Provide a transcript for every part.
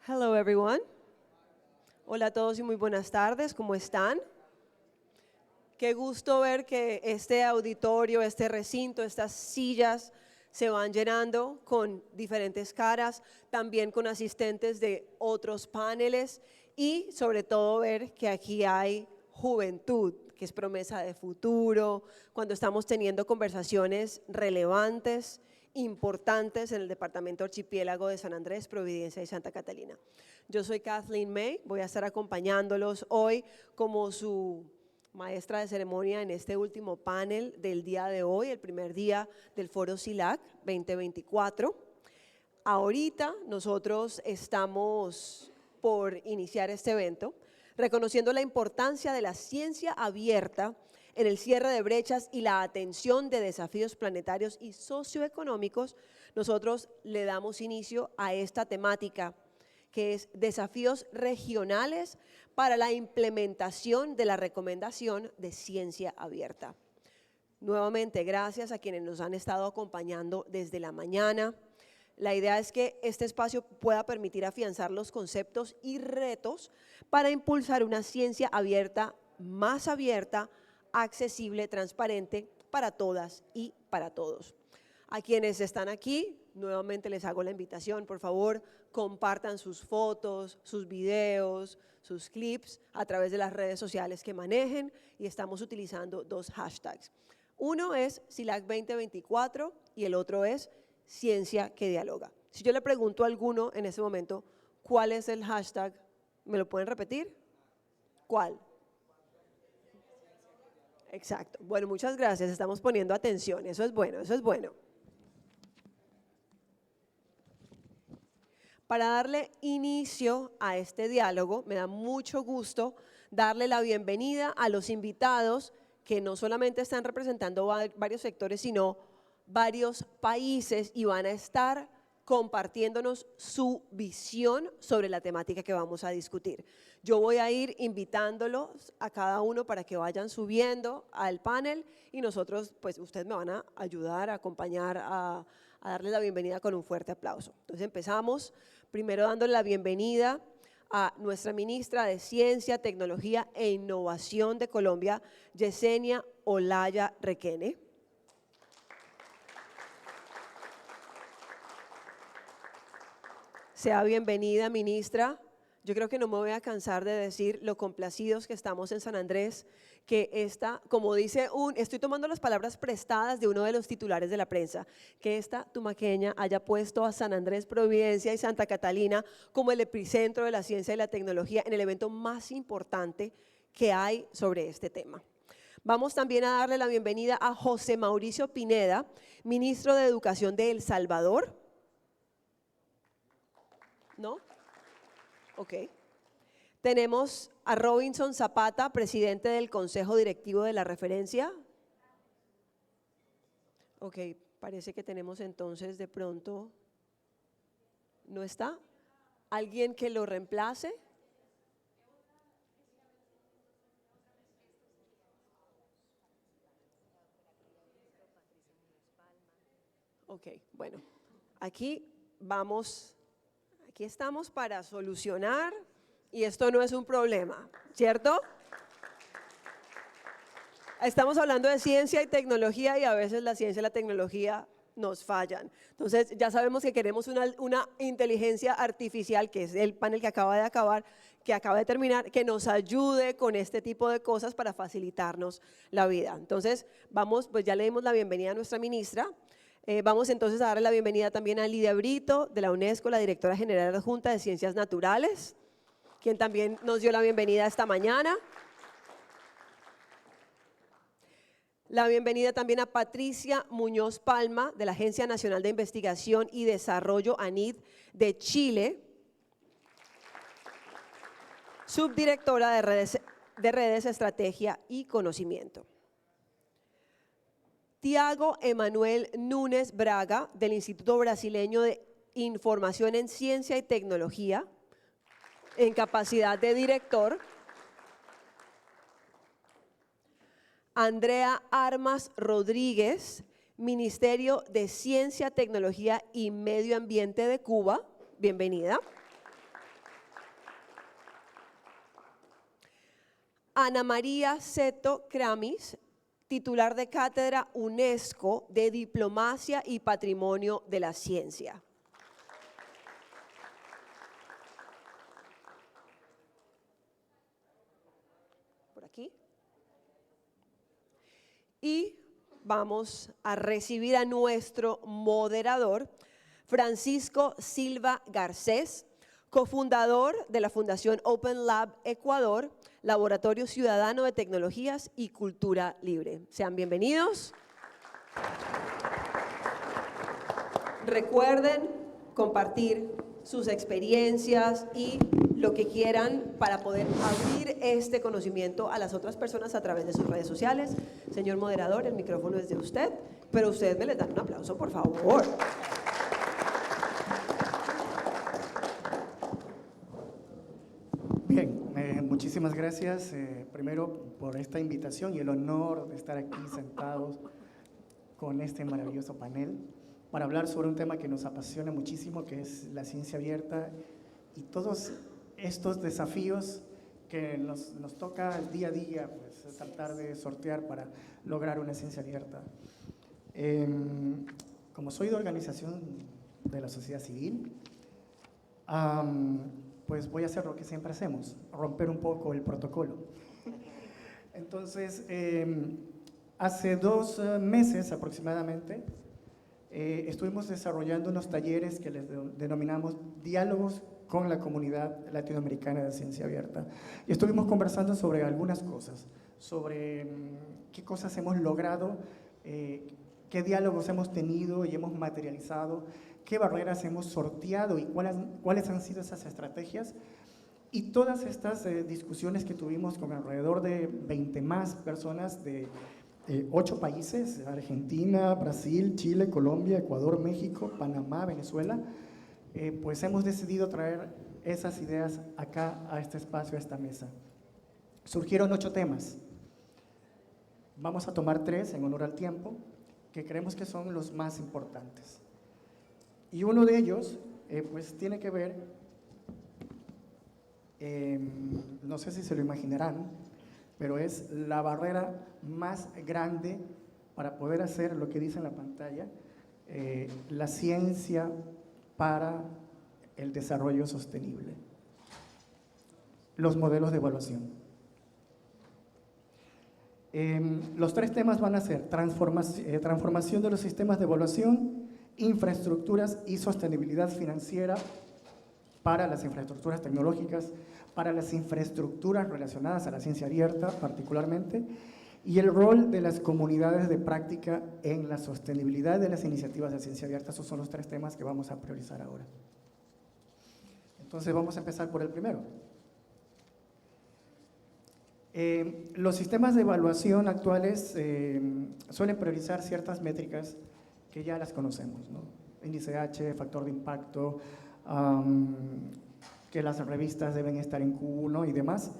Hello everyone. Hola a todos y muy buenas tardes, ¿cómo están? Qué gusto ver que este auditorio, este recinto, estas sillas se van llenando con diferentes caras, también con asistentes de otros paneles y sobre todo ver que aquí hay juventud, que es promesa de futuro, cuando estamos teniendo conversaciones relevantes, importantes en el departamento archipiélago de San Andrés, Providencia y Santa Catalina. Yo soy Kathleen May, voy a estar acompañándolos hoy como su maestra de ceremonia en este último panel del día de hoy, el primer día del Foro SILAC 2024. Ahorita nosotros estamos por iniciar este evento, reconociendo la importancia de la ciencia abierta en el cierre de brechas y la atención de desafíos planetarios y socioeconómicos. Nosotros le damos inicio a esta temática, que es desafíos regionales para la implementación de la recomendación de ciencia abierta. Nuevamente, gracias a quienes nos han estado acompañando desde la mañana. La idea es que este espacio pueda permitir afianzar los conceptos y retos para impulsar una ciencia abierta, más abierta, accesible, transparente para todas y para todos. A quienes están aquí, nuevamente les hago la invitación, por favor, compartan sus fotos, sus videos, sus clips a través de las redes sociales que manejen y estamos utilizando dos hashtags. Uno es SILAC 2024 y el otro es Ciencia que Dialoga. Si yo le pregunto a alguno en este momento, ¿cuál es el hashtag? ¿Me lo pueden repetir? ¿Cuál? Exacto. Bueno, muchas gracias. Estamos poniendo atención. Eso es bueno, eso es bueno. Para darle inicio a este diálogo, me da mucho gusto darle la bienvenida a los invitados que no solamente están representando varios sectores, sino varios países y van a estar compartiéndonos su visión sobre la temática que vamos a discutir. Yo voy a ir invitándolos a cada uno para que vayan subiendo al panel y nosotros, pues ustedes me van a ayudar, a acompañar, a darles la bienvenida con un fuerte aplauso. Entonces empezamos primero dándole la bienvenida a nuestra ministra de Ciencia, Tecnología e Innovación de Colombia, Yesenia Olaya Requene. Sea bienvenida, ministra. Yo creo que no me voy a cansar de decir lo complacidos que estamos en San Andrés, que esta, como dice estoy tomando las palabras prestadas de uno de los titulares de la prensa, que esta tumaqueña haya puesto a San Andrés, Providencia y Santa Catalina como el epicentro de la ciencia y la tecnología en el evento más importante que hay sobre este tema. Vamos también a darle la bienvenida a José Mauricio Pineda, ministro de Educación de El Salvador. ¿No? Ok. Tenemos a Robinson Zapata, presidente del Consejo Directivo de la Referencia. Ok, parece que tenemos entonces de pronto, ¿no está? ¿Alguien que lo reemplace? Ok, bueno, aquí estamos para solucionar y esto no es un problema, ¿cierto? Estamos hablando de ciencia y tecnología y a veces la ciencia y la tecnología nos fallan. Entonces ya sabemos que queremos una inteligencia artificial, que es el panel que acaba de terminar, que nos ayude con este tipo de cosas para facilitarnos la vida. Entonces vamos, pues ya le dimos la bienvenida a nuestra ministra. Vamos entonces a darle la bienvenida también a Lidia Brito de la UNESCO, la directora general adjunta de Ciencias Naturales, quien también nos dio la bienvenida esta mañana. La bienvenida también a Patricia Muñoz Palma de la Agencia Nacional de Investigación y Desarrollo ANID de Chile, subdirectora de redes, Estrategia y Conocimiento. Tiago Emanuel Núñez Braga, del Instituto Brasileño de Información en Ciencia y Tecnología, en capacidad de director. Andrea Armas Rodríguez, Ministerio de Ciencia, Tecnología y Medio Ambiente de Cuba, bienvenida. Ana María Seto Kramis, titular de Cátedra UNESCO de Diplomacia y Patrimonio de la Ciencia. Por aquí. Y vamos a recibir a nuestro moderador, Francisco Silva Garcés, cofundador de la Fundación Open Lab Ecuador, Laboratorio Ciudadano de Tecnologías y Cultura Libre. Sean bienvenidos. Recuerden compartir sus experiencias y lo que quieran para poder abrir este conocimiento a las otras personas a través de sus redes sociales. Señor moderador, el micrófono es de usted, pero ustedes me les dan un aplauso, por favor. Bien, muchísimas gracias primero por esta invitación y el honor de estar aquí sentados con este maravilloso panel para hablar sobre un tema que nos apasiona muchísimo, que es la ciencia abierta y todos estos desafíos que nos toca día a día, pues, tratar de sortear para lograr una ciencia abierta. Como soy de organización de la sociedad civil, pues voy a hacer lo que siempre hacemos, romper un poco el protocolo. Entonces, hace 2 meses aproximadamente, estuvimos desarrollando unos talleres que les denominamos Diálogos con la Comunidad Latinoamericana de Ciencia Abierta. Y estuvimos conversando sobre algunas cosas, sobre qué cosas hemos logrado, qué diálogos hemos tenido y hemos materializado, qué barreras hemos sorteado y cuáles han sido esas estrategias. Y todas estas discusiones que tuvimos con alrededor de 20 más personas de 8 países, Argentina, Brasil, Chile, Colombia, Ecuador, México, Panamá, Venezuela, pues hemos decidido traer esas ideas acá a este espacio, a esta mesa. Surgieron 8 temas. Vamos a tomar 3 en honor al tiempo, que creemos que son los más importantes. Y uno de ellos, pues tiene que ver, no sé si se lo imaginarán, pero es la barrera más grande para poder hacer lo que dice en la pantalla, la ciencia para el desarrollo sostenible. Los modelos de evaluación. Los 3 temas van a ser transformación de los sistemas de evaluación, infraestructuras y sostenibilidad financiera para las infraestructuras tecnológicas, para las infraestructuras relacionadas a la ciencia abierta particularmente, y el rol de las comunidades de práctica en la sostenibilidad de las iniciativas de ciencia abierta. Esos son los 3 temas que vamos a priorizar ahora. Entonces vamos a empezar por el primero. Los sistemas de evaluación actuales suelen priorizar ciertas métricas que ya las conocemos, ¿no? Índice H, factor de impacto, que las revistas deben estar en Q1 y demás.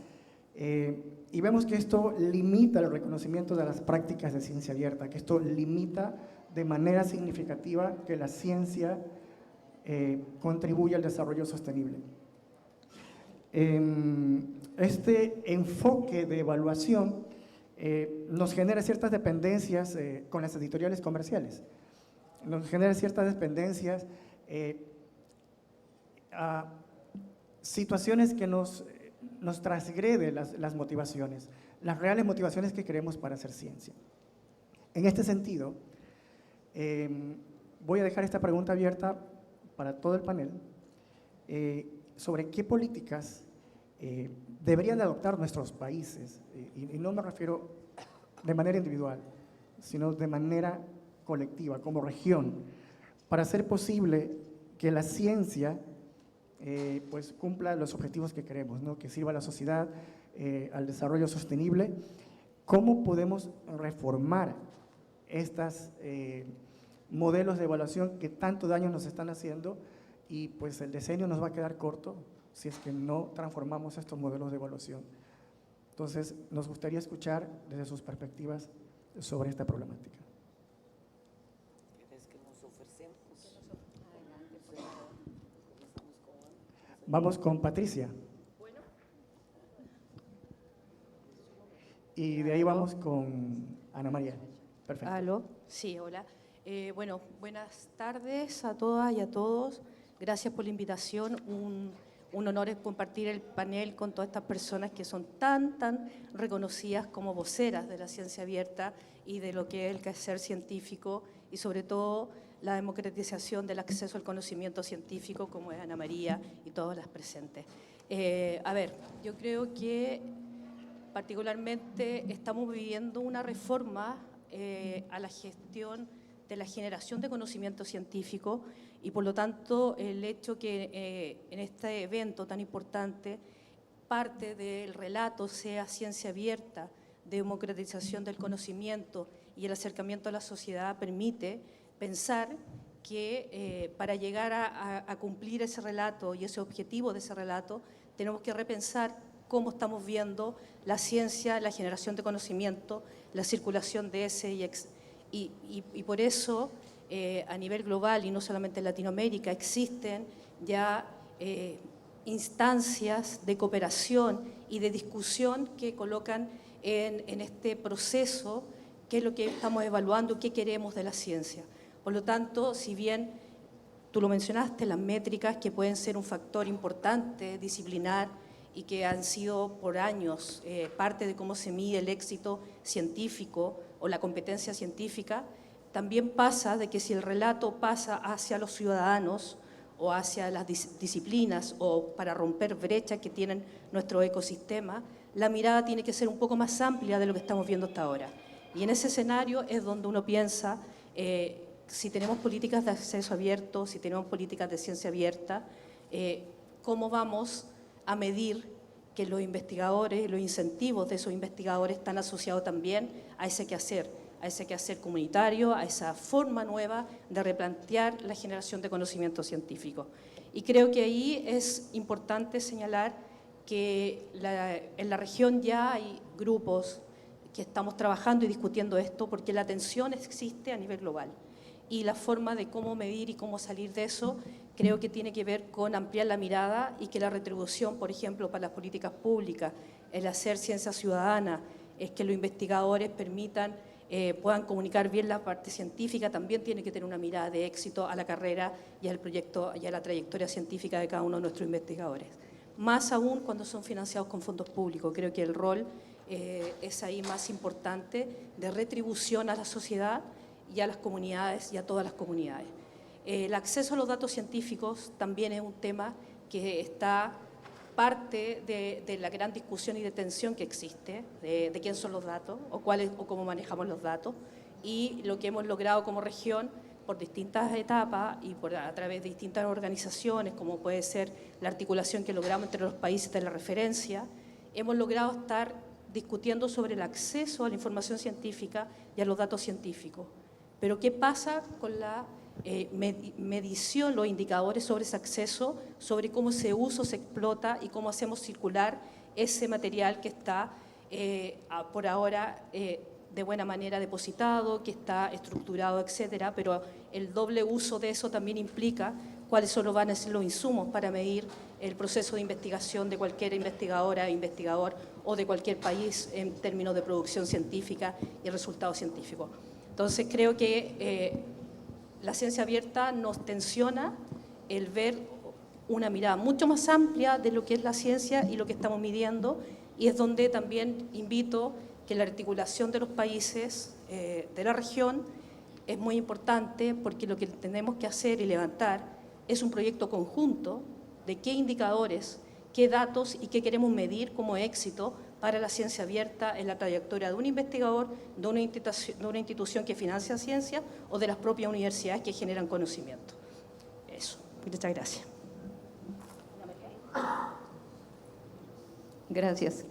Y vemos que esto limita el reconocimiento de las prácticas de ciencia abierta, que esto limita de manera significativa que la ciencia contribuya al desarrollo sostenible. Este enfoque de evaluación nos genera ciertas dependencias con las editoriales comerciales, nos genera ciertas dependencias a situaciones que nos transgrede las motivaciones, las reales motivaciones que queremos para hacer ciencia. En este sentido, voy a dejar esta pregunta abierta para todo el panel sobre qué políticas deberían de adoptar nuestros países, y no me refiero de manera individual, sino de manera colectiva, como región, para hacer posible que la ciencia pues cumpla los objetivos que queremos, ¿no? Que sirva a la sociedad, al desarrollo sostenible. ¿Cómo podemos reformar estos modelos de evaluación que tanto daño nos están haciendo? Y pues el decenio nos va a quedar corto si es que no transformamos estos modelos de evaluación. Entonces, nos gustaría escuchar desde sus perspectivas sobre esta problemática. Vamos con Patricia. y de ahí vamos con Ana María. Perfecto. ¿Aló? Sí, hola. Bueno, buenas tardes a todas y a todos. Gracias por la invitación. Un honor es compartir el panel con todas estas personas que son tan reconocidas como voceras de la ciencia abierta y de lo que es el quehacer científico y sobre todo la democratización del acceso al conocimiento científico, como es Ana María y todas las presentes. A ver, yo creo que particularmente estamos viviendo una reforma a la gestión de la generación de conocimiento científico y por lo tanto el hecho que en este evento tan importante parte del relato sea ciencia abierta, democratización del conocimiento y el acercamiento a la sociedad permite pensar que para llegar a cumplir ese relato y ese objetivo de ese relato tenemos que repensar cómo estamos viendo la ciencia, la generación de conocimiento, la circulación de ese y por eso a nivel global y no solamente en Latinoamérica existen ya instancias de cooperación y de discusión que colocan en este proceso qué es lo que estamos evaluando, qué queremos de la ciencia. Por lo tanto, si bien tú lo mencionaste, las métricas que pueden ser un factor importante, disciplinar, y que han sido por años parte de cómo se mide el éxito científico o la competencia científica, también pasa de que si el relato pasa hacia los ciudadanos o hacia las disciplinas o para romper brechas que tienen nuestro ecosistema, la mirada tiene que ser un poco más amplia de lo que estamos viendo hasta ahora. Y en ese escenario es donde uno piensa, si tenemos políticas de acceso abierto, si tenemos políticas de ciencia abierta, ¿cómo vamos a medir que los investigadores, los incentivos de esos investigadores están asociados también a ese quehacer comunitario, a esa forma nueva de replantear la generación de conocimiento científico? Y creo que ahí es importante señalar que en la región ya hay grupos que estamos trabajando y discutiendo esto porque la tensión existe a nivel global y la forma de cómo medir y cómo salir de eso creo que tiene que ver con ampliar la mirada y que la retribución, por ejemplo, para las políticas públicas, el hacer ciencia ciudadana, es que los investigadores puedan comunicar bien la parte científica, también tiene que tener una mirada de éxito a la carrera y al proyecto y a la trayectoria científica de cada uno de nuestros investigadores. Más aún cuando son financiados con fondos públicos, creo que el rol es ahí más importante de retribución a la sociedad y a las comunidades y a todas las comunidades. El acceso a los datos científicos también es un tema que está parte de la gran discusión y de tensión que existe de quién son los datos o cómo manejamos los datos y lo que hemos logrado como región por distintas etapas y a través de distintas organizaciones, como puede ser la articulación que logramos entre los países de la referencia, hemos logrado estar discutiendo sobre el acceso a la información científica y a los datos científicos. Pero ¿qué pasa con la medición, los indicadores sobre ese acceso, sobre cómo se usa, se explota y cómo hacemos circular ese material que está por ahora de buena manera depositado, que está estructurado, etcétera, pero el doble uso de eso también implica cuáles van a ser los insumos para medir el proceso de investigación de cualquier investigadora, investigador o de cualquier país en términos de producción científica y resultados científicos. Entonces creo que la ciencia abierta nos tensiona el ver una mirada mucho más amplia de lo que es la ciencia y lo que estamos midiendo, y es donde también invito que la articulación de los países de la región es muy importante, porque lo que tenemos que hacer y levantar es un proyecto conjunto de qué indicadores, qué datos y qué queremos medir como éxito para la ciencia abierta en la trayectoria de un investigador, de una institución que financia ciencia o de las propias universidades que generan conocimiento. Eso. Muchas gracias. Gracias.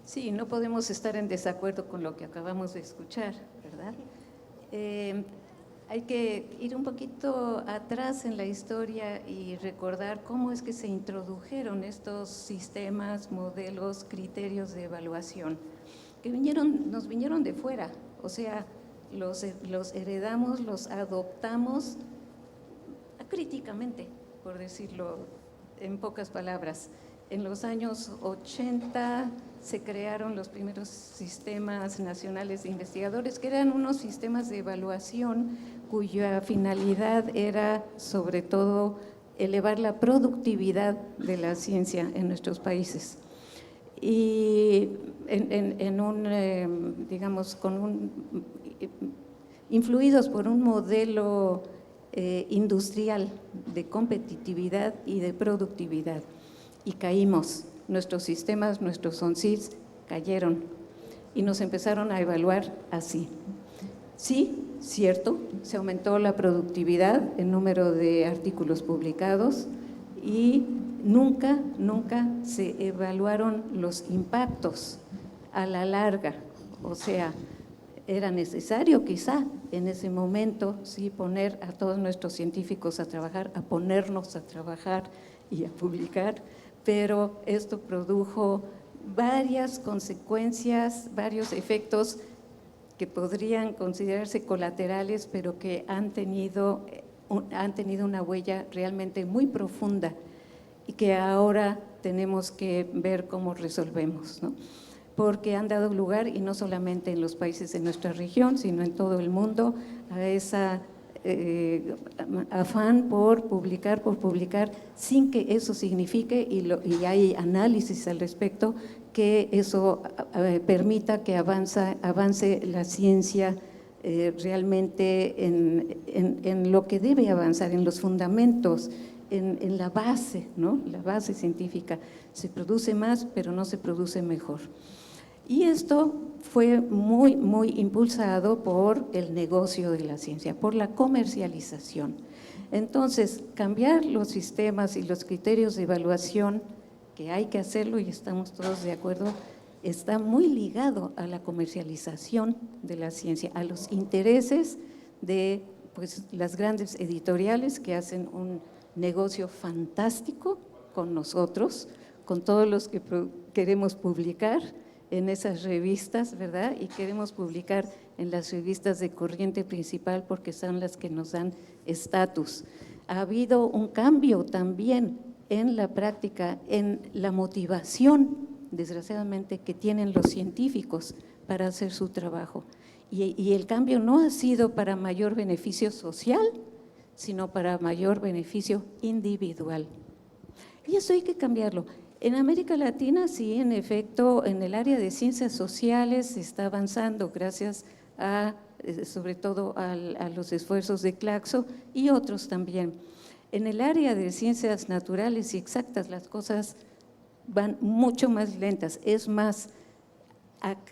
Sí, no podemos estar en desacuerdo con lo que acabamos de escuchar, ¿verdad? Hay que ir un poquito atrás en la historia y recordar cómo es que se introdujeron estos sistemas, modelos, criterios de evaluación, que nos vinieron de fuera, o sea, los heredamos, los adoptamos críticamente, por decirlo en pocas palabras. en los años 80 se crearon los primeros sistemas nacionales de investigadores, que eran unos sistemas de evaluación cuya finalidad era sobre todo elevar la productividad de la ciencia en nuestros países. Y digamos, influidos por un modelo industrial de competitividad y de productividad. Y caímos, nuestros sistemas, nuestros ONCIDs cayeron y nos empezaron a evaluar así. Sí, cierto, se aumentó la productividad, el número de artículos publicados y nunca se evaluaron los impactos a la larga. O sea, era necesario quizá en ese momento sí poner a todos nuestros científicos a trabajar, a ponernos a trabajar y a publicar, pero esto produjo varias consecuencias, varios efectos que podrían considerarse colaterales, pero que han tenido una huella realmente muy profunda y que ahora tenemos que ver cómo resolvemos, ¿no? Porque han dado lugar, y no solamente en los países de nuestra región, sino en todo el mundo, a esa afán por publicar, sin que eso signifique, y hay análisis al respecto, que eso permita que avance la ciencia realmente en lo que debe avanzar, en los fundamentos, en la base, ¿no? La base científica. Se produce más, pero no se produce mejor. Y esto fue muy impulsado por el negocio de la ciencia, por la comercialización. Entonces, cambiar los sistemas y los criterios de evaluación, que hay que hacerlo y estamos todos de acuerdo, está muy ligado a la comercialización de la ciencia, a los intereses de pues, las grandes editoriales que hacen un negocio fantástico con nosotros, con todos los que queremos publicar en esas revistas, ¿verdad? Y queremos publicar en las revistas de corriente principal porque son las que nos dan estatus. Ha habido un cambio también en la práctica, en la motivación, desgraciadamente, que tienen los científicos para hacer su trabajo. Y el cambio no ha sido para mayor beneficio social, sino para mayor beneficio individual. Y eso hay que cambiarlo. En América Latina, sí, en efecto, en el área de ciencias sociales se está avanzando gracias a, sobre todo a los esfuerzos de Claxo y otros también. En el área de ciencias naturales y exactas las cosas van mucho más lentas. Es más,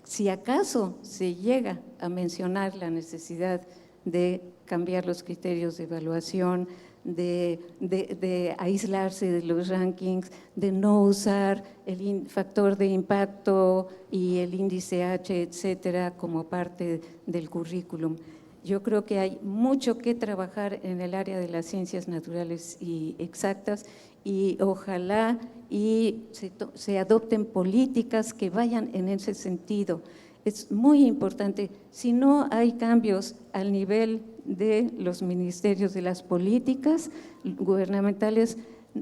si acaso se llega a mencionar la necesidad de cambiar los criterios de evaluación, de aislarse de los rankings, de no usar el factor de impacto y el índice H, etcétera, como parte del currículum. Yo creo que hay mucho que trabajar en el área de las ciencias naturales y exactas y ojalá se adopten políticas que vayan en ese sentido. Es muy importante, si no hay cambios al nivel de los ministerios de las políticas gubernamentales,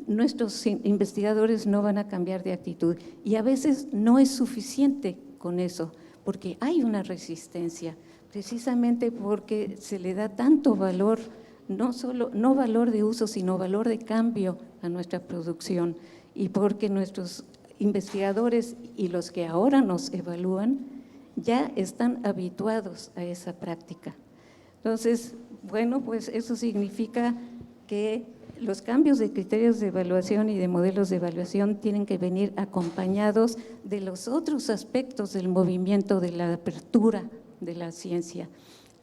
nuestros investigadores no van a cambiar de actitud y a veces no es suficiente con eso, porque hay una resistencia, precisamente porque se le da tanto valor, no valor de uso, sino valor de cambio a nuestra producción y porque nuestros investigadores y los que ahora nos evalúan ya están habituados a esa práctica. Entonces, bueno, pues eso significa que los cambios de criterios de evaluación y de modelos de evaluación tienen que venir acompañados de los otros aspectos del movimiento de la apertura de la ciencia.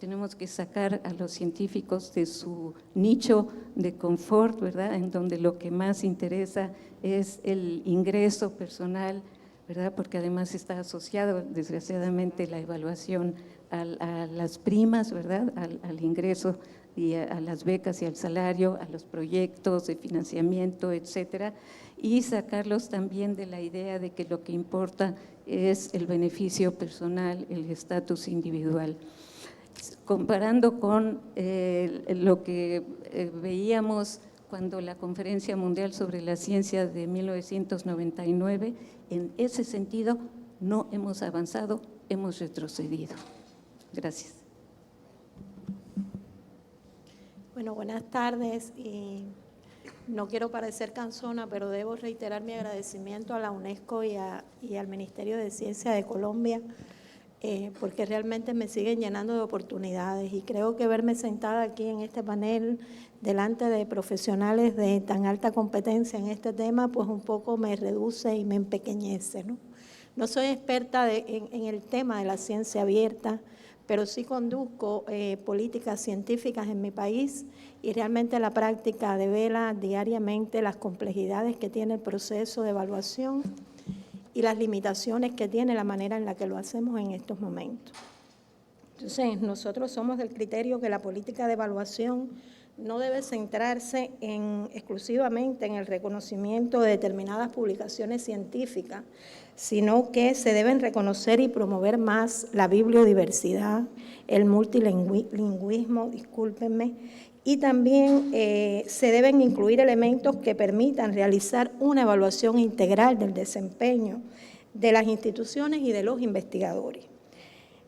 Tenemos que sacar a los científicos de su nicho de confort, ¿verdad?, en donde lo que más interesa es el ingreso personal, ¿verdad?, porque además está asociado, desgraciadamente, la evaluación a las primas, ¿verdad?, al ingreso y a las becas y al salario, a los proyectos de financiamiento, etcétera, y sacarlos también de la idea de que lo que importa es el beneficio personal, el estatus individual. Comparando con lo que veíamos cuando la Conferencia Mundial sobre la Ciencia de 1999, en ese sentido no hemos avanzado, hemos retrocedido. Gracias. Bueno, buenas tardes. Y no quiero parecer cansona, pero debo reiterar mi agradecimiento a la UNESCO y al Ministerio de Ciencia de Colombia, porque realmente me siguen llenando de oportunidades. Y creo que verme sentada aquí en este panel, delante de profesionales de tan alta competencia en este tema, pues un poco me reduce y me empequeñece, ¿no? No soy experta en el tema de la ciencia abierta, pero sí conduzco políticas científicas en mi país y realmente la práctica devela diariamente las complejidades que tiene el proceso de evaluación y las limitaciones que tiene la manera en la que lo hacemos en estos momentos. Entonces, nosotros somos del criterio que la política de evaluación no debe centrarse exclusivamente en el reconocimiento de determinadas publicaciones científicas, sino que se deben reconocer y promover más la bibliodiversidad, el multilingüismo, discúlpenme, y también se deben incluir elementos que permitan realizar una evaluación integral del desempeño de las instituciones y de los investigadores.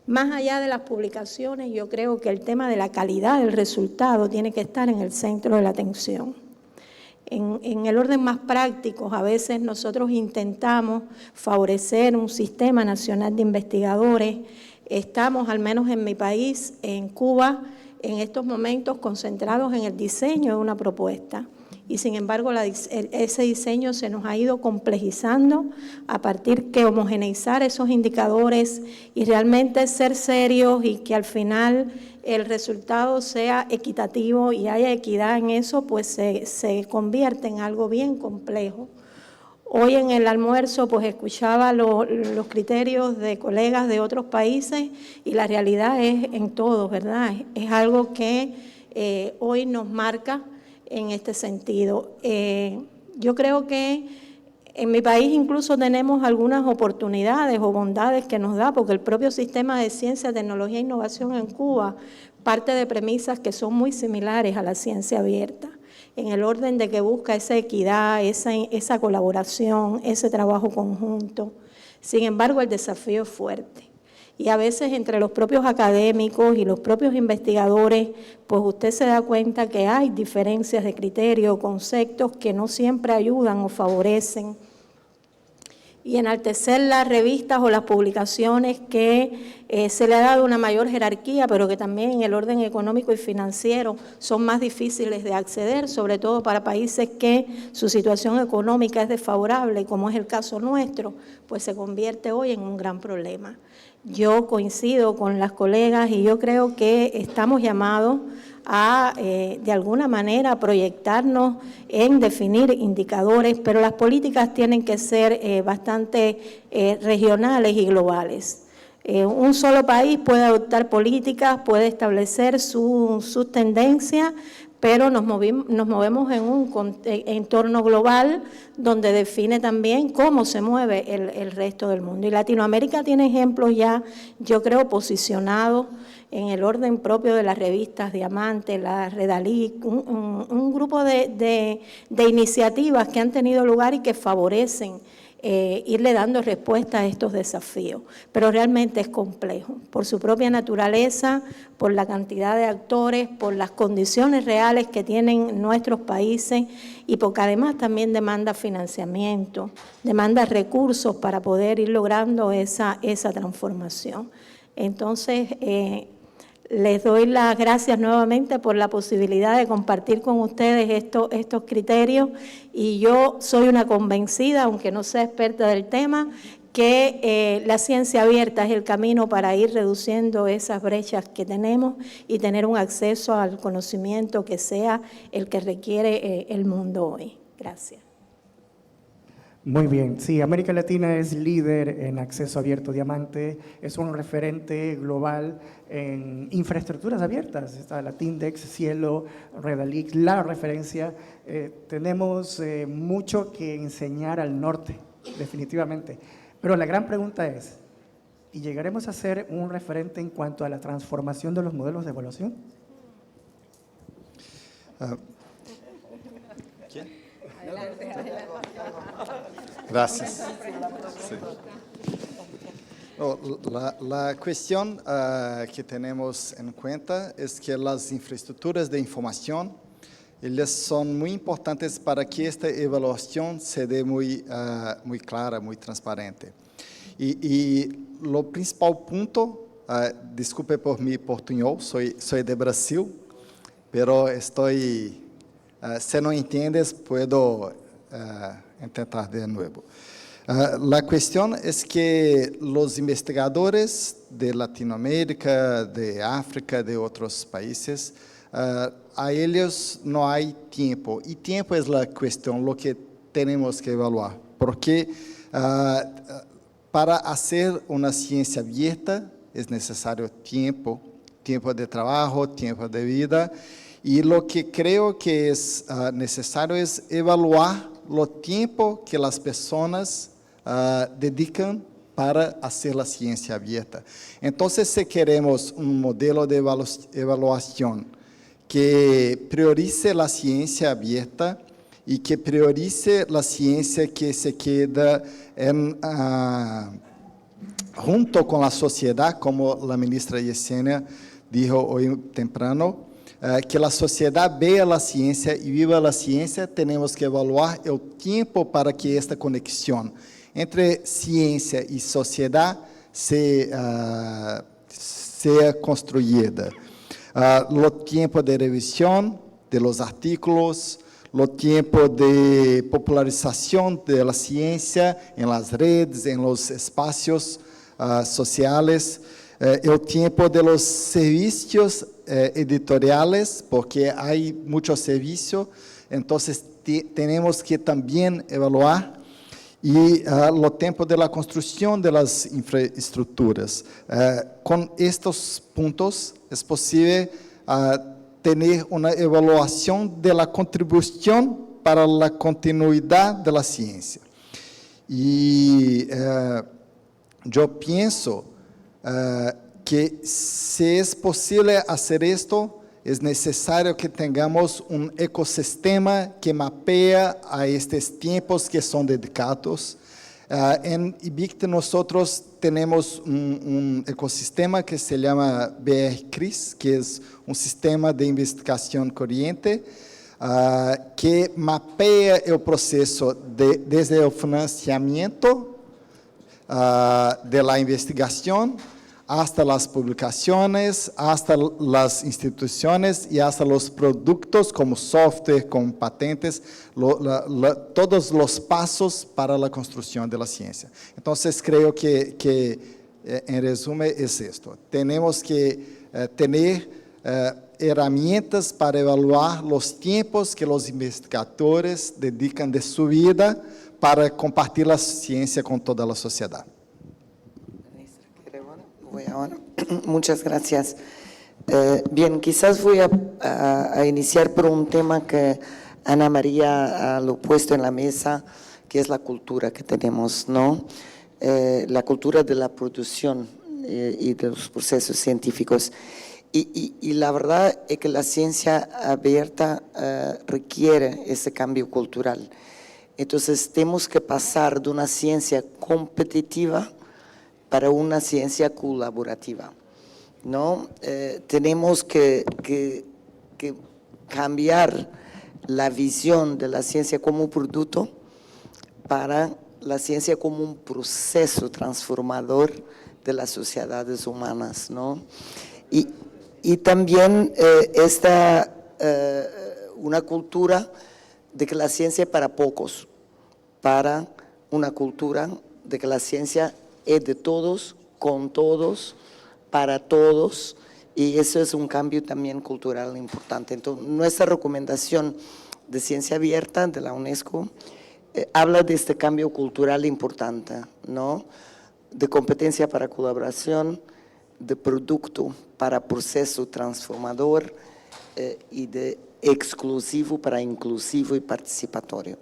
Más allá de las publicaciones, yo creo que el tema de la calidad del resultado tiene que estar en el centro de la atención. En el orden más práctico, a veces nosotros intentamos favorecer un sistema nacional de investigadores. Estamos, al menos en mi país, en Cuba, en estos momentos concentrados en el diseño de una propuesta. Y sin embargo, ese diseño se nos ha ido complejizando a partir de homogeneizar esos indicadores y realmente ser serios y que al final el resultado sea equitativo y haya equidad en eso, pues se convierte en algo bien complejo. Hoy en el almuerzo pues escuchaba los criterios de colegas de otros países y la realidad es en todos, ¿verdad? Es algo que hoy nos marca en este sentido. Yo creo que en mi país incluso tenemos algunas oportunidades o bondades que nos da, porque el propio sistema de ciencia, tecnología e innovación en Cuba parte de premisas que son muy similares a la ciencia abierta, en el orden de que busca esa equidad, esa colaboración, ese trabajo conjunto. Sin embargo, el desafío es fuerte. Y a veces entre los propios académicos y los propios investigadores, pues usted se da cuenta que hay diferencias de criterio, conceptos que no siempre ayudan o favorecen. Y enaltecer las revistas o las publicaciones que se le ha dado una mayor jerarquía, pero que también en el orden económico y financiero son más difíciles de acceder, sobre todo para países que su situación económica es desfavorable, como es el caso nuestro, pues se convierte hoy en un gran problema. Yo coincido con las colegas y yo creo que estamos llamados a, de alguna manera, proyectarnos en definir indicadores, pero las políticas tienen que ser bastante regionales y globales. Un solo país puede adoptar políticas, puede establecer sus tendencias, pero nos movemos en un entorno global donde define también cómo se mueve el resto del mundo. Y Latinoamérica tiene ejemplos ya, yo creo, posicionados en el orden propio de las revistas Diamante, la Redalic, un grupo de iniciativas que han tenido lugar y que favorecen irle dando respuesta a estos desafíos, pero realmente es complejo, por su propia naturaleza, por la cantidad de actores, por las condiciones reales que tienen nuestros países y porque además también demanda financiamiento, demanda recursos para poder ir logrando esa transformación. Entonces, les doy las gracias nuevamente por la posibilidad de compartir con ustedes estos criterios y yo soy una convencida, aunque no sea experta del tema, que la ciencia abierta es el camino para ir reduciendo esas brechas que tenemos y tener un acceso al conocimiento que sea el que requiere el mundo hoy. Gracias. Muy bien, sí, América Latina es líder en acceso abierto Diamante, es un referente global en infraestructuras abiertas, está la Tindex, Cielo, Redalic, la referencia. Tenemos mucho que enseñar al norte, definitivamente, pero la gran pregunta es, ¿y llegaremos a ser un referente en cuanto a la transformación de los modelos de evaluación? Gracias. Sí. La cuestión que tenemos en cuenta es que las infraestructuras de información, ellas son muy importantes para que esta evaluación se dé muy clara, muy transparente. Y lo principal punto, disculpe por mi portuñol, soy de Brasil, pero si no entiendes, puedo intentar de nuevo. La cuestión es que los investigadores de Latinoamérica, de África, de otros países, a ellos no hay tiempo. Y tiempo es la cuestión, lo que tenemos que evaluar. Porque para hacer una ciencia abierta es necesario tiempo de trabajo, tiempo de vida. Y lo que creo que es necesario es evaluar lo tiempo que las personas dedican para hacer la ciencia abierta. Entonces, si queremos un modelo de evaluación que priorice la ciencia abierta y que priorice la ciencia que se queda junto con la sociedad, como la ministra Yesenia dijo hoy temprano, que la sociedad vea la ciencia y viva la ciencia, tenemos que evaluar el tiempo para que esta conexión entre ciencia y sociedad sea construida. Lo tiempo de revisión de los artículos, lo tiempo de popularización de la ciencia en las redes, en los espacios sociales, el tiempo de los servicios editoriales, porque hay mucho servicio, entonces tenemos que también evaluar, y lo tiempo de la construcción de las infraestructuras. Con estos puntos es posible tener una evaluación de la contribución para la continuidad de la ciencia. Y yo pienso que si es posible hacer esto, es necesario que tengamos un ecosistema que mapea a estos tiempos que son dedicados. En IBICT nosotros tenemos un ecosistema que se llama BR-CRIS, que es un sistema de investigación corriente, que mapea el proceso desde el financiamiento de la investigación hasta las publicaciones, hasta las instituciones y hasta los productos como software, como patentes, todos los pasos para la construcción de la ciencia. Entonces, creo que en resumen es esto. Tenemos que tener herramientas para evaluar los tiempos que los investigadores dedican de su vida para compartir la ciencia con toda la sociedad. Bueno, muchas gracias. Bien, quizás voy a iniciar por un tema que Ana María lo puesto en la mesa, que es la cultura que tenemos, ¿no? La cultura de la producción y de los procesos científicos. Y la verdad es que la ciencia abierta requiere ese cambio cultural. Entonces, tenemos que pasar de una ciencia competitiva para una ciencia colaborativa, ¿no? Tenemos que cambiar la visión de la ciencia como un producto para la ciencia como un proceso transformador de las sociedades humanas, ¿no? Y también una cultura de que la ciencia es para pocos, para una cultura de que la ciencia es de todos, con todos, para todos, y eso es un cambio también cultural importante. Entonces, nuestra recomendación de ciencia abierta de la UNESCO habla de este cambio cultural importante, ¿no? De competencia para colaboración, de producto para proceso transformador y de exclusivo para inclusivo y participatorio.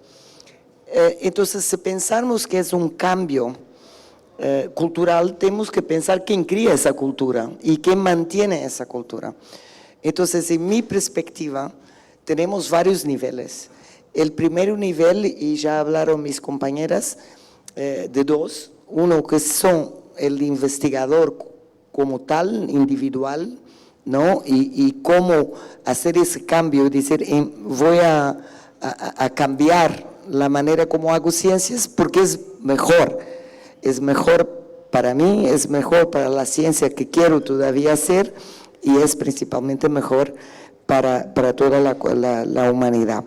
Entonces, si pensamos que es un cambio cultural, tenemos que pensar quién cría esa cultura y quién mantiene esa cultura. Entonces, en mi perspectiva, tenemos varios niveles El primer nivel, y ya hablaron mis compañeras, de dos. Uno que son el investigador como tal, individual, ¿no? Y cómo hacer ese cambio, decir, voy a cambiar la manera como hago ciencias porque es mejor para mí, es mejor para la ciencia que quiero todavía hacer y es principalmente mejor para toda la humanidad.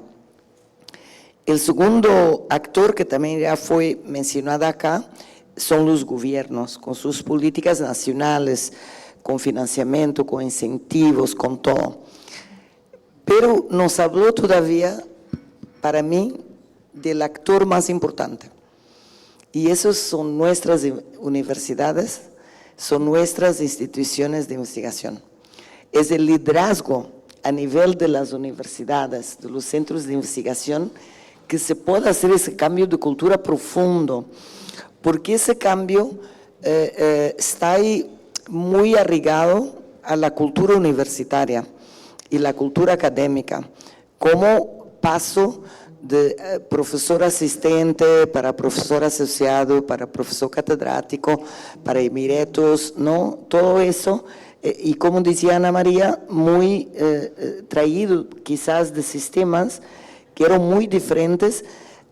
El segundo actor que también ya fue mencionado acá son los gobiernos, con sus políticas nacionales, con financiamiento, con incentivos, con todo. Pero nos habló todavía, para mí, del actor más importante. Y esos son nuestras universidades, son nuestras instituciones de investigación. Es el liderazgo a nivel de las universidades, de los centros de investigación, que se pueda hacer ese cambio de cultura profundo, porque ese cambio está ahí muy arraigado a la cultura universitaria y la cultura académica, como paso de profesor asistente para profesor asociado, para profesor catedrático, para eméritos, ¿no? Todo eso, y como decía Ana María, muy traído quizás de sistemas que eran muy diferentes,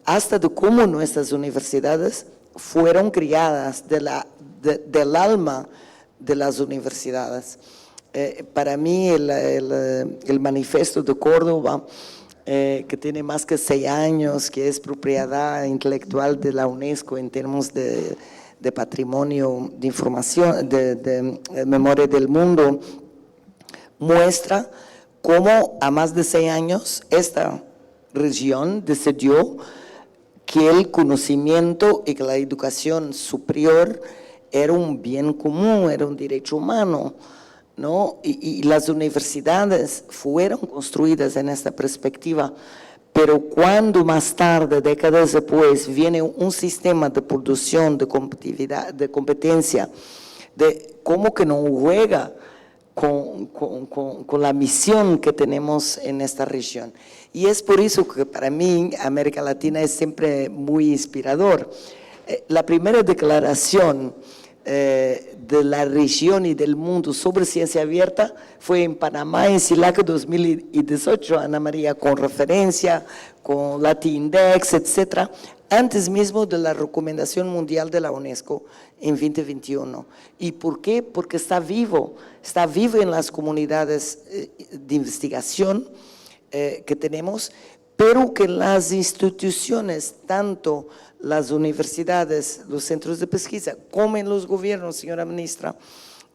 hasta de cómo nuestras universidades fueron criadas, del alma de las universidades. Para mí el manifiesto de Córdoba, que tiene más que 6 años, que es propiedad intelectual de la UNESCO en términos de patrimonio de información, de memoria del mundo, muestra cómo a más de 6 años esta región decidió que el conocimiento y que la educación superior era un bien común, era un derecho humano, ¿no? Y las universidades fueron construidas en esta perspectiva, pero cuando más tarde, décadas después, viene un sistema de producción, de competitividad, de competencia, de cómo que no juega con la misión que tenemos en esta región. Y es por eso que para mí América Latina es siempre muy inspirador. La primera declaración de la región y del mundo sobre ciencia abierta fue en Panamá, en CILAC 2018, Ana María, con referencia, con Latindex, etcétera, antes mismo de la recomendación mundial de la UNESCO en 2021. ¿Y por qué? Porque está vivo en las comunidades de investigación que tenemos, pero que las instituciones, tanto las universidades, los centros de pesquisa, como en los gobiernos, señora ministra,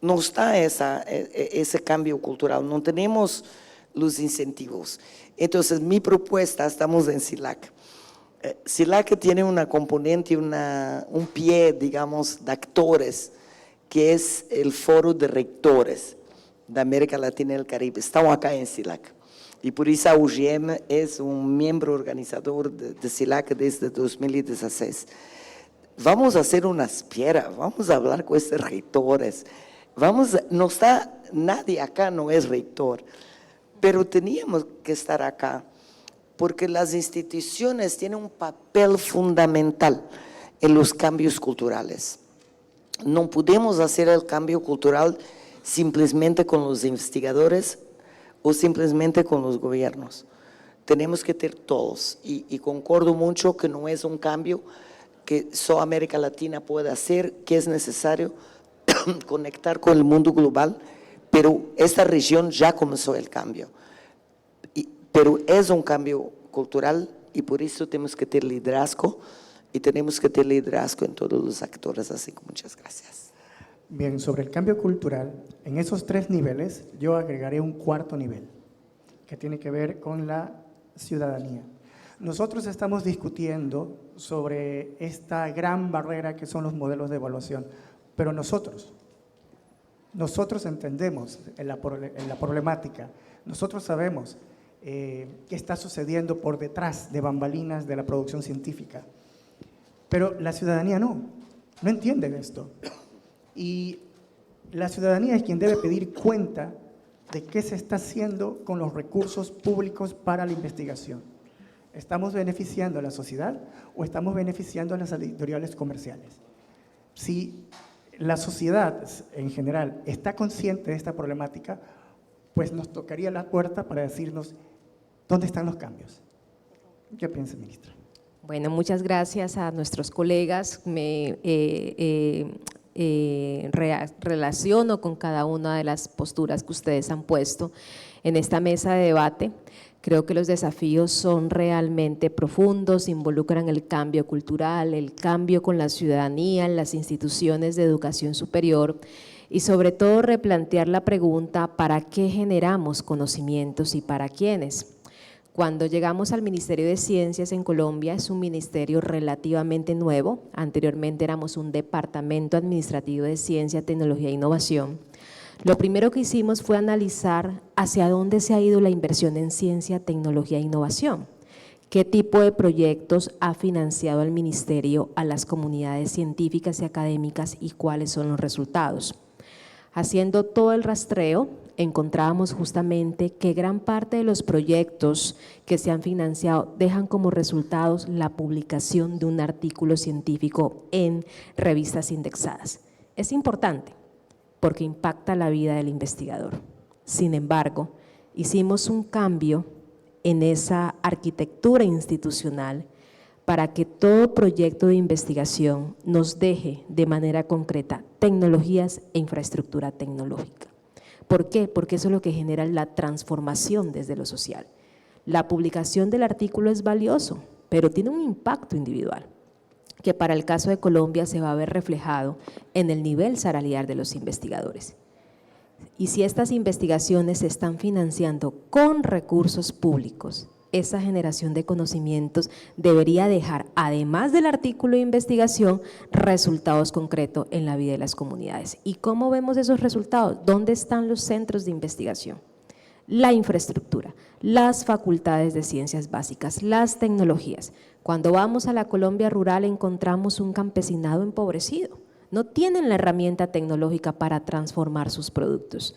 no está ese cambio cultural, no tenemos los incentivos. Entonces, mi propuesta, estamos en CILAC. CILAC tiene una componente, un pie, digamos, de actores, que es el Foro de Rectores de América Latina y el Caribe. Estamos acá en CILAC. Y por eso a UGM es un miembro organizador de CILAC desde 2016. Vamos a hacer una espera, vamos a hablar con estos rectores. No está, nadie acá no es rector, pero teníamos que estar acá, porque las instituciones tienen un papel fundamental en los cambios culturales. No podemos hacer el cambio cultural simplemente con los investigadores o simplemente con los gobiernos. Tenemos que tener todos, y concordo mucho que no es un cambio que solo América Latina puede hacer, que es necesario conectar con el mundo global, pero esta región ya comenzó el cambio. Pero es un cambio cultural y por eso tenemos que tener liderazgo, y tenemos que tener liderazgo en todos los actores, así que muchas gracias. Bien, sobre el cambio cultural, en esos 3 niveles yo agregaré un 4º nivel, que tiene que ver con la ciudadanía. Nosotros estamos discutiendo sobre esta gran barrera que son los modelos de evaluación, pero nosotros entendemos en la problemática, nosotros sabemos qué está sucediendo por detrás de bambalinas de la producción científica, pero la ciudadanía no entiende esto. Y la ciudadanía es quien debe pedir cuenta de qué se está haciendo con los recursos públicos para la investigación. ¿Estamos beneficiando a la sociedad o estamos beneficiando a las editoriales comerciales? Si la sociedad en general está consciente de esta problemática, pues nos tocaría la puerta para decirnos dónde están los cambios. ¿Qué piensa, ministra? Bueno, muchas gracias a nuestros colegas. Me relaciono con cada una de las posturas que ustedes han puesto en esta mesa de debate. Creo que los desafíos son realmente profundos, involucran el cambio cultural, el cambio con la ciudadanía, las instituciones de educación superior y sobre todo replantear la pregunta ¿para qué generamos conocimientos y para quiénes? Cuando llegamos al Ministerio de Ciencias en Colombia, es un ministerio relativamente nuevo, anteriormente éramos un departamento administrativo de Ciencia, Tecnología e Innovación. Lo primero que hicimos fue analizar hacia dónde se ha ido la inversión en ciencia, tecnología e innovación. ¿Qué tipo de proyectos ha financiado el ministerio a las comunidades científicas y académicas y cuáles son los resultados? Haciendo todo el rastreo, encontrábamos justamente que gran parte de los proyectos que se han financiado dejan como resultados la publicación de un artículo científico en revistas indexadas. Es importante, porque impacta la vida del investigador. Sin embargo, hicimos un cambio en esa arquitectura institucional para que todo proyecto de investigación nos deje de manera concreta tecnologías e infraestructura tecnológica. ¿Por qué? Porque eso es lo que genera la transformación desde lo social. La publicación del artículo es valioso, pero tiene un impacto individual, que para el caso de Colombia se va a ver reflejado en el nivel salarial de los investigadores. Y si estas investigaciones se están financiando con recursos públicos, esa generación de conocimientos debería dejar, además del artículo de investigación, resultados concretos en la vida de las comunidades. ¿Y cómo vemos esos resultados? ¿Dónde están los centros de investigación? La infraestructura, las facultades de ciencias básicas, las tecnologías. Cuando vamos a la Colombia rural encontramos un campesinado empobrecido, no tienen la herramienta tecnológica para transformar sus productos.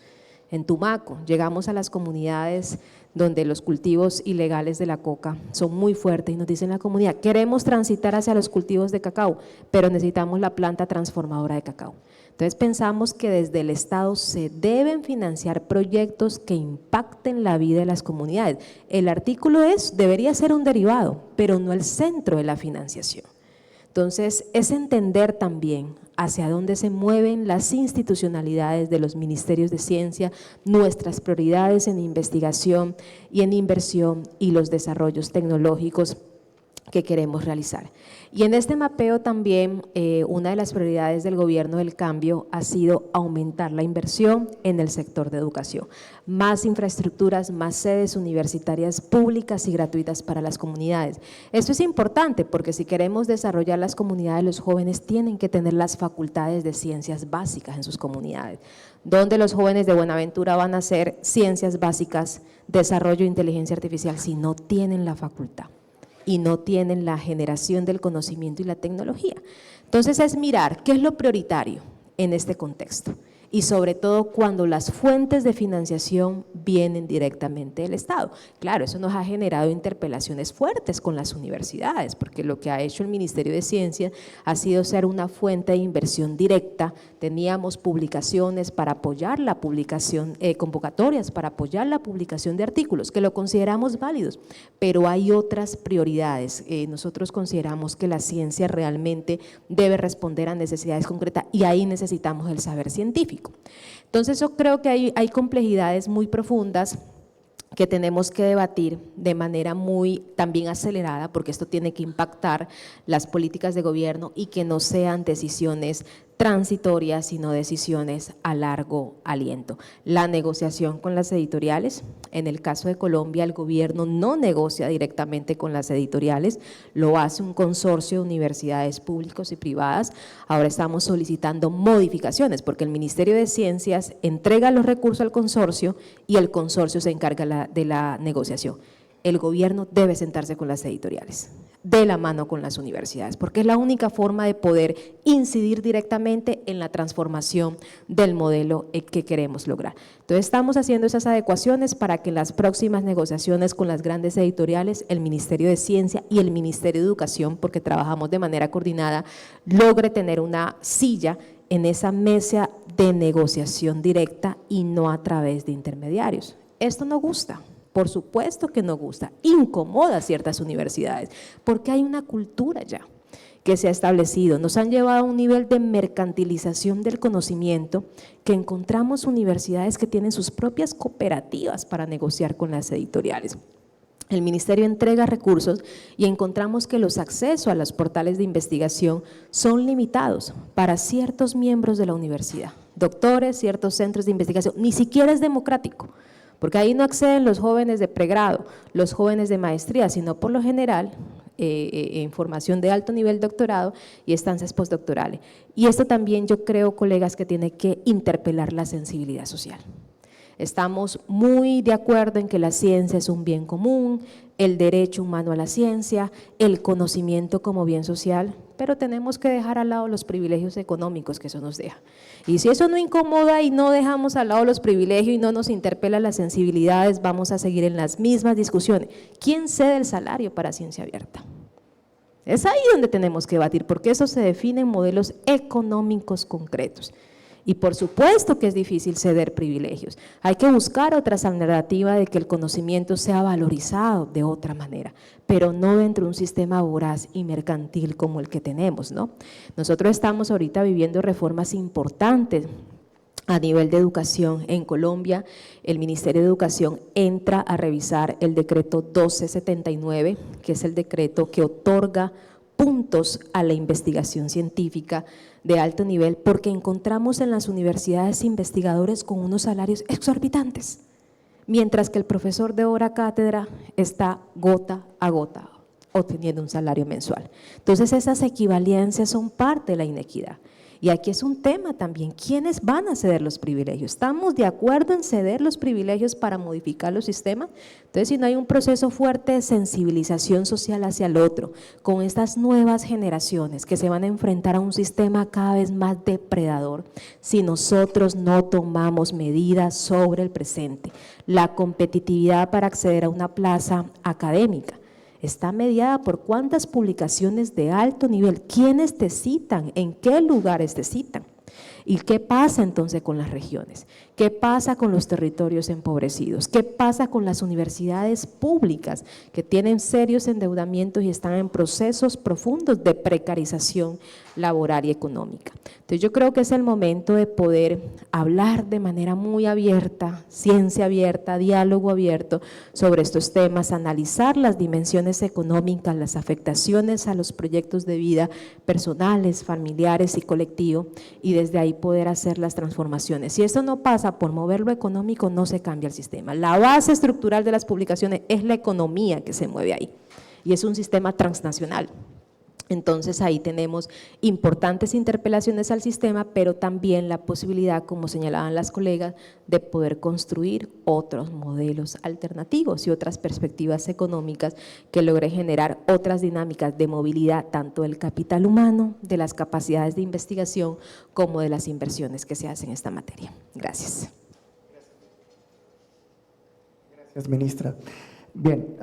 En Tumaco llegamos a las comunidades donde los cultivos ilegales de la coca son muy fuertes y nos dicen la comunidad, queremos transitar hacia los cultivos de cacao, pero necesitamos la planta transformadora de cacao. Entonces pensamos que desde el Estado se deben financiar proyectos que impacten la vida de las comunidades. El artículo debería ser un derivado, pero no el centro de la financiación. Entonces es entender también hacia dónde se mueven las institucionalidades de los ministerios de ciencia, nuestras prioridades en investigación y en inversión y los desarrollos tecnológicos que queremos realizar. Y en este mapeo también una de las prioridades del gobierno del cambio ha sido aumentar la inversión en el sector de educación. Más infraestructuras, más sedes universitarias públicas y gratuitas para las comunidades. Esto es importante porque si queremos desarrollar las comunidades, los jóvenes tienen que tener las facultades de ciencias básicas en sus comunidades. ¿Dónde los jóvenes de Buenaventura van a hacer ciencias básicas, desarrollo de inteligencia artificial si no tienen la facultad y no tienen la generación del conocimiento y la tecnología? Entonces es mirar qué es lo prioritario en este contexto y sobre todo cuando las fuentes de financiación vienen directamente del Estado. Claro, eso nos ha generado interpelaciones fuertes con las universidades, porque lo que ha hecho el Ministerio de Ciencia ha sido ser una fuente de inversión directa. Teníamos publicaciones para apoyar la publicación, convocatorias para apoyar la publicación de artículos, que lo consideramos válidos, pero hay otras prioridades. Nosotros consideramos que la ciencia realmente debe responder a necesidades concretas y ahí necesitamos el saber científico. Entonces yo creo que hay complejidades muy profundas que tenemos que debatir de manera muy también acelerada, porque esto tiene que impactar las políticas de gobierno y que no sean decisiones transitorias, sino decisiones a largo aliento. La negociación con las editoriales, en el caso de Colombia el gobierno no negocia directamente con las editoriales, lo hace un consorcio de universidades públicas y privadas. Ahora estamos solicitando modificaciones porque el Ministerio de Ciencias entrega los recursos al consorcio y el consorcio se encarga de la negociación. el gobierno debe sentarse con las editoriales, de la mano con las universidades, porque es la única forma de poder incidir directamente en la transformación del modelo que queremos lograr. Entonces estamos haciendo esas adecuaciones para que en las próximas negociaciones con las grandes editoriales, el Ministerio de Ciencia y el Ministerio de Educación, porque trabajamos de manera coordinada, logre tener una silla en esa mesa de negociación directa y no a través de intermediarios. Esto no gusta. Por supuesto que no gusta, incomoda a ciertas universidades, porque hay una cultura ya que se ha establecido. Nos han llevado a un nivel de mercantilización del conocimiento que encontramos universidades que tienen sus propias cooperativas para negociar con las editoriales. El Ministerio entrega recursos y encontramos que los accesos a los portales de investigación son limitados para ciertos miembros de la universidad, doctores, ciertos centros de investigación, ni siquiera es democrático. Porque ahí no acceden los jóvenes de pregrado, los jóvenes de maestría, sino por lo general información de alto nivel doctorado y estancias postdoctorales. Y esto también yo creo, colegas, que tiene que interpelar la sensibilidad social. Estamos muy de acuerdo en que la ciencia es un bien común, el derecho humano a la ciencia, el conocimiento como bien social, pero tenemos que dejar al lado los privilegios económicos que eso nos deja. Y si eso no incomoda y no dejamos al lado los privilegios y no nos interpela las sensibilidades, vamos a seguir en las mismas discusiones. ¿Quién cede el salario para ciencia abierta? Es ahí donde tenemos que debatir, porque eso se define en modelos económicos concretos. Y por supuesto que es difícil ceder privilegios. Hay que buscar otras alternativas de que el conocimiento sea valorizado de otra manera, pero no dentro de un sistema voraz y mercantil como el que tenemos, ¿no? Nosotros estamos ahorita viviendo reformas importantes a nivel de educación. En Colombia, el Ministerio de Educación entra a revisar el decreto 1279, que es el decreto que otorga puntos a la investigación científica de alto nivel, porque encontramos en las universidades investigadores con unos salarios exorbitantes, mientras que el profesor de hora cátedra está gota a gota obteniendo un salario mensual. Entonces esas equivalencias son parte de la inequidad. Y aquí es un tema también, ¿quiénes van a ceder los privilegios? ¿Estamos de acuerdo en ceder los privilegios para modificar los sistemas? Entonces, si no hay un proceso fuerte de sensibilización social hacia el otro, con estas nuevas generaciones que se van a enfrentar a un sistema cada vez más depredador, si nosotros no tomamos medidas sobre el presente, la competitividad para acceder a una plaza académica está mediada por cuántas publicaciones de alto nivel, quiénes te citan, en qué lugares te citan. ¿Y qué pasa entonces con las regiones? ¿Qué pasa con los territorios empobrecidos? ¿Qué pasa con las universidades públicas que tienen serios endeudamientos y están en procesos profundos de precarización laboral y económica? Entonces yo creo que es el momento de poder hablar de manera muy abierta, ciencia abierta, diálogo abierto sobre estos temas, analizar las dimensiones económicas, las afectaciones a los proyectos de vida personales, familiares y colectivos, y desde ahí poder hacer las transformaciones. Si esto no pasa por mover lo económico, no se cambia el sistema. La base estructural de las publicaciones es la economía que se mueve ahí, y es un sistema transnacional. Entonces ahí tenemos importantes interpelaciones al sistema, pero también la posibilidad, como señalaban las colegas, de poder construir otros modelos alternativos y otras perspectivas económicas que logren generar otras dinámicas de movilidad, tanto del capital humano, de las capacidades de investigación, como de las inversiones que se hacen en esta materia. Gracias. Gracias, ministra. Bien,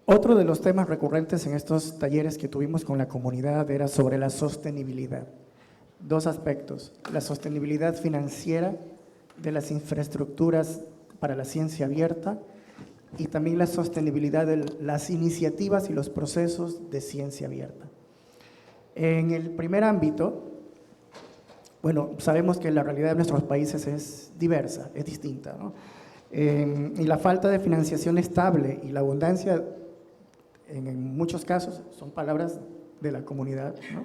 otro de los temas recurrentes en estos talleres que tuvimos con la comunidad era sobre la sostenibilidad. Dos aspectos: la sostenibilidad financiera de las infraestructuras para la ciencia abierta y también la sostenibilidad de las iniciativas y los procesos de ciencia abierta. En el primer ámbito, bueno, sabemos que la realidad de nuestros países es diversa, es distinta, ¿no? Y la falta de financiación estable y la abundancia, en muchos casos, son palabras de la comunidad, ¿no?,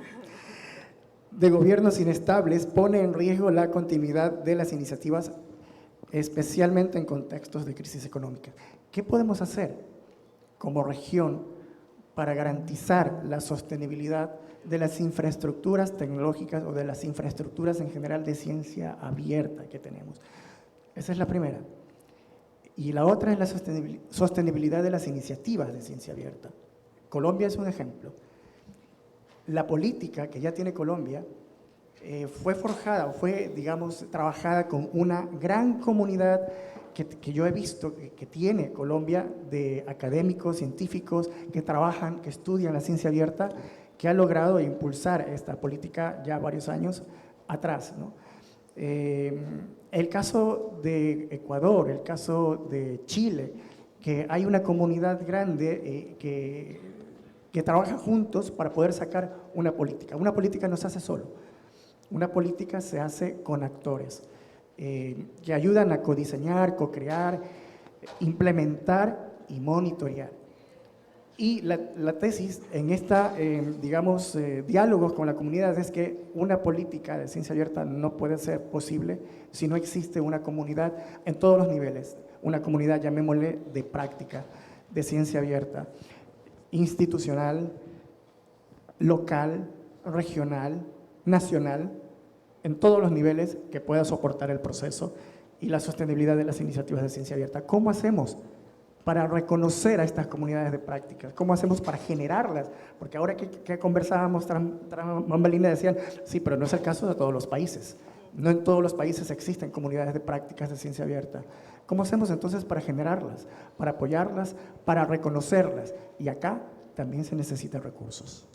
de gobiernos inestables, pone en riesgo la continuidad de las iniciativas, especialmente en contextos de crisis económica. ¿Qué podemos hacer como región para garantizar la sostenibilidad de las infraestructuras tecnológicas o de las infraestructuras en general de ciencia abierta que tenemos? Esa es la primera. Y la otra es la sostenibilidad de las iniciativas de ciencia abierta. Colombia es un ejemplo. La política que ya tiene Colombia fue forjada, o fue, digamos, trabajada con una gran comunidad que yo he visto que tiene Colombia, de académicos, científicos, que trabajan, que estudian la ciencia abierta, que ha logrado impulsar esta política ya varios años atrás, ¿no? El caso de Ecuador, el caso de Chile, que hay una comunidad grande que trabaja juntos para poder sacar una política. Una política no se hace solo, una política se hace con actores que ayudan a codiseñar, co-crear, implementar y monitorear. Y la tesis en esta, digamos, diálogos con la comunidad es que una política de ciencia abierta no puede ser posible si no existe una comunidad en todos los niveles, una comunidad, llamémosle, de práctica, de ciencia abierta, institucional, local, regional, nacional, en todos los niveles que pueda soportar el proceso y la sostenibilidad de las iniciativas de ciencia abierta. ¿Cómo hacemos para reconocer a estas comunidades de prácticas? ¿Cómo hacemos para generarlas? Porque ahora que conversábamos, tras bambalinas decían, sí, pero no es el caso de todos los países. No en todos los países existen comunidades de prácticas de ciencia abierta. ¿Cómo hacemos entonces para generarlas, para apoyarlas, para reconocerlas? Y acá también se necesitan recursos.